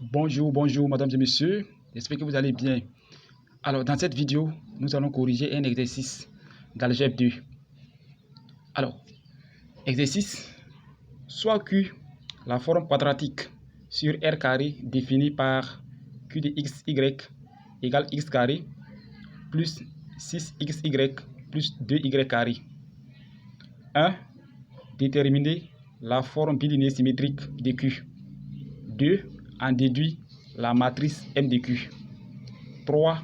Bonjour, mesdames et messieurs. J'espère que vous allez bien. Alors, dans cette vidéo, nous allons corriger un exercice d'algèbre 2. Alors, exercice, soit Q, la forme quadratique sur R carré définie par Q de xy égale x carré plus 6xy plus 2y carré. 1. Déterminer la forme bilinéaire symétrique de Q. 2. En déduit la matrice M de Q. 3.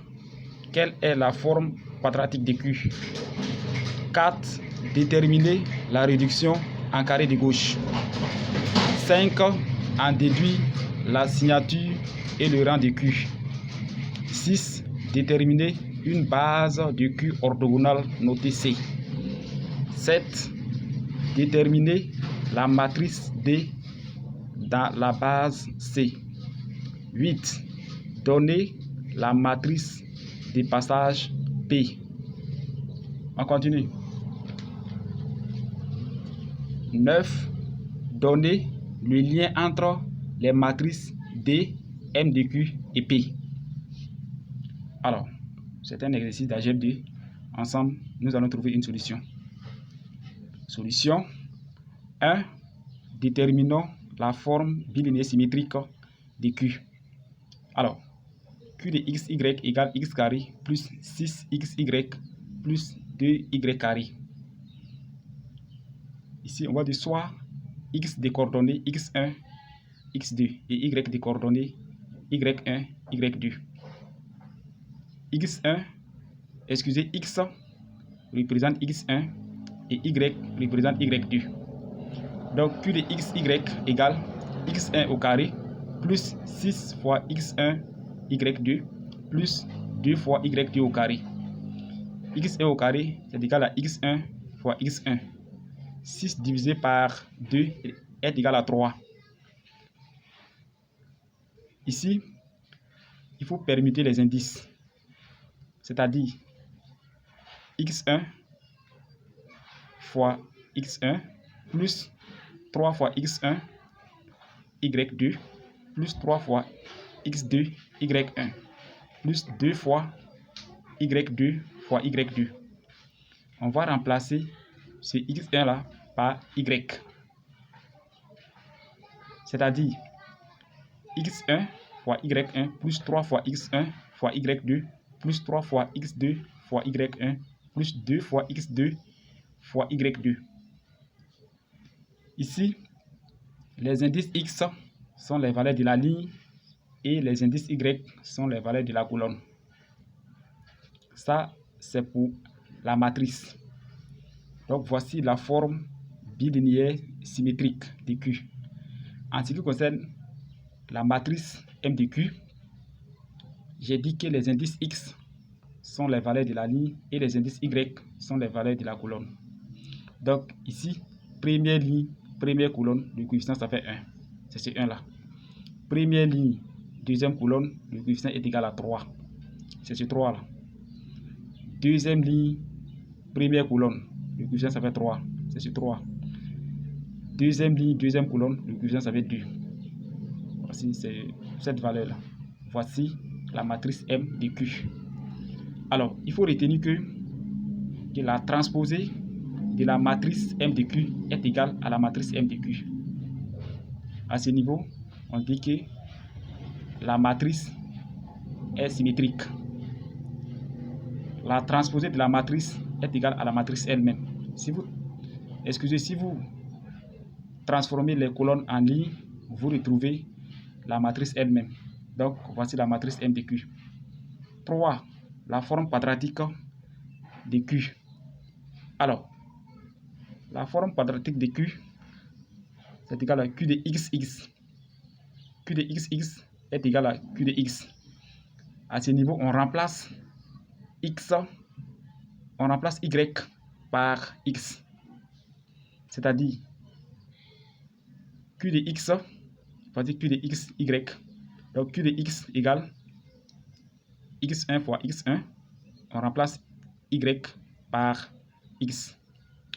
Quelle est la forme quadratique de Q? 4. Déterminer la réduction en carré de gauche. 5. En déduit la signature et le rang de Q. 6. Déterminer une base de Q orthogonale notée C. 7. Déterminer la matrice D dans la base C. 8. Donner la matrice de passage P. On continue. 9. Donner le lien entre les matrices D, M de Q et P. Alors, c'est un exercice d'algèbre 2. Ensemble, nous allons trouver une solution. Solution 1. Déterminons la forme bilinéaire symétrique de Q. Alors, Q de xy égale x carré plus 6xy plus 2y carré. Ici, on va dire soit x des coordonnées x1, x2 et y des coordonnées y1, y2. x1, excusez, x représente x1 et y représente y2. Donc, Q de xy égale x1 au carré plus 6 fois x1 y2 plus 2 fois y2 au carré. x1 au carré, c'est égal à x1 fois x1. 6 divisé par 2 est égal à 3. Ici, il faut permuter les indices. C'est-à-dire x1 fois x1 plus 3 fois x1 y2 plus 3 fois x2 y1 plus 2 fois y2 fois y2. On va remplacer ce x1 là par y. C'est-à-dire x1 fois y1 plus 3 fois x1 fois y2 plus 3 fois x2 fois y1 plus 2 fois x2 fois y2. Ici, les indices x sont les valeurs de la ligne et les indices y sont les valeurs de la colonne. Ça, c'est pour la matrice. Donc, voici la forme bilinéaire symétrique de Q. En ce qui concerne la matrice M de Q, j'ai dit que les indices x sont les valeurs de la ligne et les indices y sont les valeurs de la colonne. Donc, ici, première ligne, première colonne, le coefficient, ça fait 1. C'est ce 1 là. Première ligne, deuxième colonne, le coefficient est égal à 3. C'est ce 3 là. Deuxième ligne, première colonne, le coefficient, ça fait 3. C'est ce 3. Deuxième ligne, deuxième colonne, le coefficient, ça fait 2. Voici cette valeur là. Voici la matrice M de Q. Alors, il faut retenir que la transposée de la matrice M de Q est égale à la matrice M de Q. À ce niveau, on dit que la matrice est symétrique. La transposée de la matrice est égale à la matrice elle-même. Si vous transformez les colonnes en lignes, vous retrouvez la matrice elle-même. Donc, voici la matrice M de Q. 3. La forme quadratique de Q. Alors, la forme quadratique de Q, c'est égal à Q de xx. Q de xx est égal à Q de x. À ce niveau, on remplace x, on remplace y par x. C'est-à-dire Q de x, voici Q de x, y. Donc Q de x égale x1 fois x1. On remplace y par x.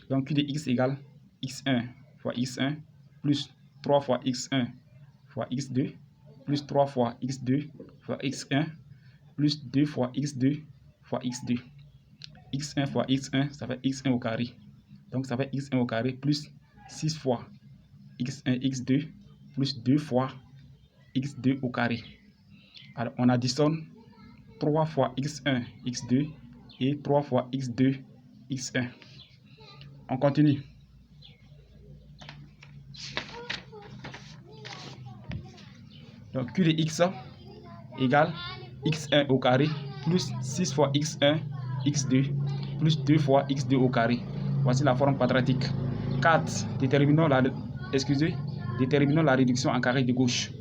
Donc Q de x égale x1 fois x1 plus 3 fois x1 fois x2 plus 3 fois x2 fois x1 plus 2 fois x2 fois x2. x1 fois x1, ça fait x1 au carré. Donc ça fait x1 au carré plus 6 fois x1, x2 plus 2 fois x2 au carré. Alors on additionne 3 fois x1, x2 et 3 fois x2, x1. On continue. Donc Q de x égale x1 au carré plus 6 fois x1, x2 plus 2 fois x2 au carré. Voici la forme quadratique. 4. Déterminons la réduction en carré de gauche.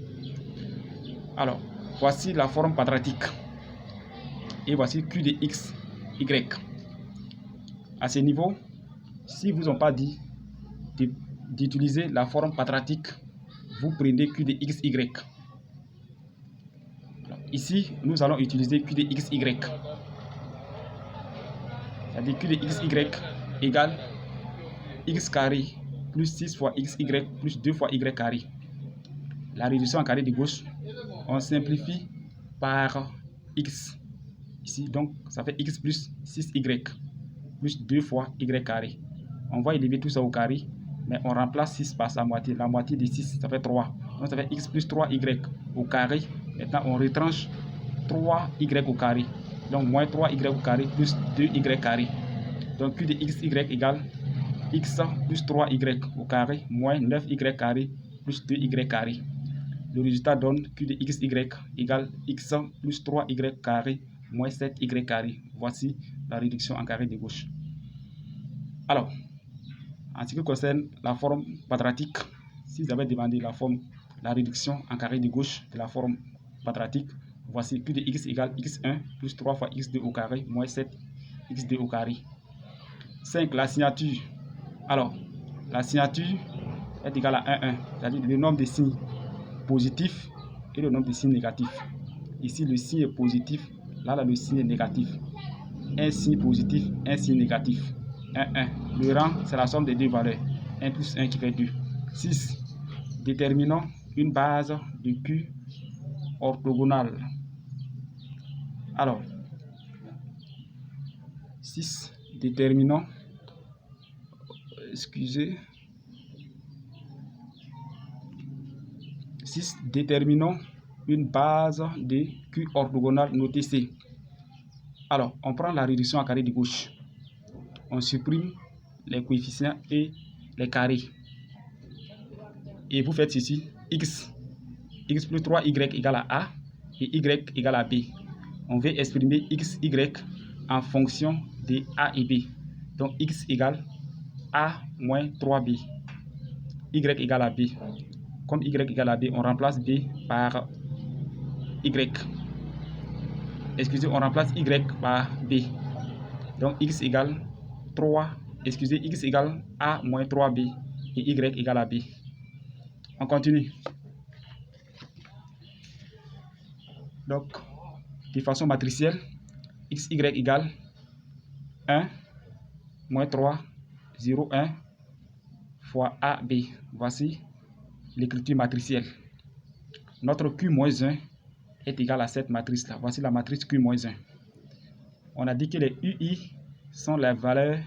Alors, voici la forme quadratique. Et voici Q de x, y. À ce niveau, si vous n'ont pas dit d'utiliser la forme quadratique, vous prenez Q de x, y. Alors, ici, nous allons utiliser Q de x, y. C'est-à-dire Q de x, y égale x carré plus 6 fois xy plus 2 fois y carré. La réduction en carré de gauche, on simplifie par x. Ici, donc, ça fait x plus 6y plus 2 fois y carré. On va élever tout ça au carré, mais on remplace 6 par sa moitié. La moitié de 6, ça fait 3. Donc, ça fait x plus 3y au carré. Maintenant, on retranche 3y au carré. Donc, moins 3y au carré plus 2y carré. Donc, Q de xy égale x plus 3y au carré moins 9y carré plus 2y carré. Le résultat donne Q de xy égale x plus 3y carré moins 7y carré. Voici la réduction en carré de gauche. Alors, en ce qui concerne la forme quadratique, si vous avez demandé la réduction en carré de gauche de la forme quadratique, voici Q de x égale x1 plus 3 fois x2 au carré moins 7x2 au carré. 5. La signature. Alors, la signature est égale à 1, 1, c'est-à-dire le nombre de signes positifs et le nombre de signes négatifs. Ici, le signe est positif, là, le signe est négatif. Un signe positif, un signe négatif. 1, 1. Le rang, c'est la somme des deux valeurs. 1 plus 1 qui fait 2. 6. Déterminons une base de Q orthogonale. Alors, 6. Déterminons, déterminons une base de Q orthogonale notée C. Alors, on prend la réduction en carré de gauche. On supprime les coefficients et les carrés. Et vous faites ceci. X plus 3y égale à A et y égale à B. On veut exprimer x, y en fonction de A et B. Donc, x égale A moins 3B. Y égale à B. Comme y égale à B, on remplace B par y. Excusez, on remplace y par B. Donc, x égale 3. Excusez, x égale A moins 3B et y égale à B. On continue. Donc, de façon matricielle, xy égale 1 moins 3, 0, 1 fois AB. Voici l'écriture matricielle. Notre Q-1 est égal à cette matrice-là. Voici la matrice Q-1. On a dit que les UI sont les valeurs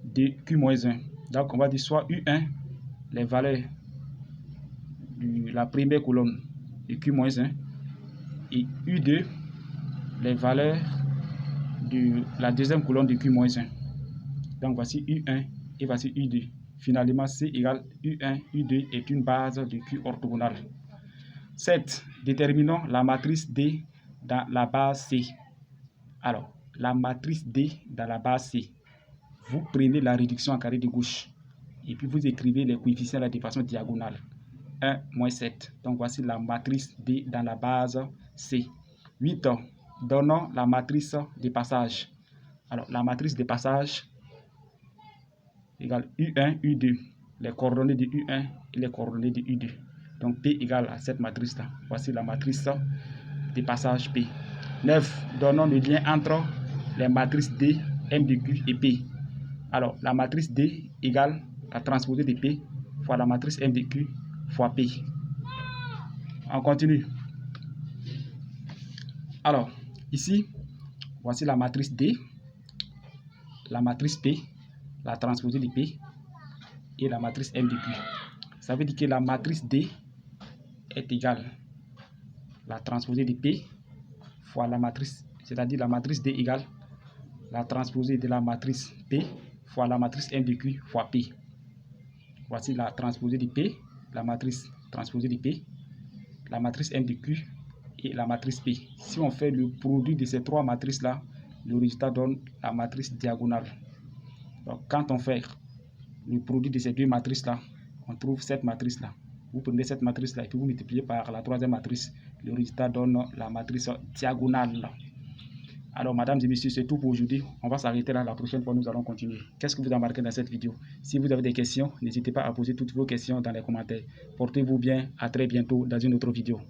de Q-1. Donc, on va dire soit U1, les valeurs de la première colonne de Q-1, et U2, les valeurs de la deuxième colonne de Q-1. Donc, voici U1 et voici U2. Finalement, C égale U1, U2 est une base de Q orthogonale. 7. Déterminons la matrice D dans la base C. Alors, la matrice D dans la base C. Vous prenez la réduction en carré de gauche et puis vous écrivez les coefficients de façon diagonale. 1 moins 7. Donc, voici la matrice D dans la base C. 8. Donnons la matrice de passage. Alors, la matrice de passage égale U1, U2. Les coordonnées de U1 et les coordonnées de U2. Donc, P égale à cette matrice-là. Voici la matrice de passage P. 9. Donnons le lien entre les matrices D, M de Q et P. Alors, la matrice D égale la transposée de P fois la matrice M de Q fois P. On continue. Alors, ici, voici la matrice D, la matrice P, la transposée de P et la matrice M de Q. Ça veut dire que la matrice D est égale la transposée de P fois la matrice, c'est-à-dire la matrice D égale la transposée de la matrice P fois la matrice M de Q fois P. Voici la transposée de P, la matrice transposée de P, la matrice M de Q et la matrice P. Si on fait le produit de ces trois matrices-là, le résultat donne la matrice diagonale. Donc, quand on fait le produit de ces deux matrices-là, on trouve cette matrice-là. Vous prenez cette matrice-là et puis vous multipliez par la troisième matrice. Le résultat donne la matrice diagonale. Alors, mesdames et messieurs, c'est tout pour aujourd'hui. On va s'arrêter là. La prochaine fois, nous allons continuer. Qu'est-ce que vous avez remarqué dans cette vidéo? Si vous avez des questions, n'hésitez pas à poser toutes vos questions dans les commentaires. Portez-vous bien. À très bientôt dans une autre vidéo.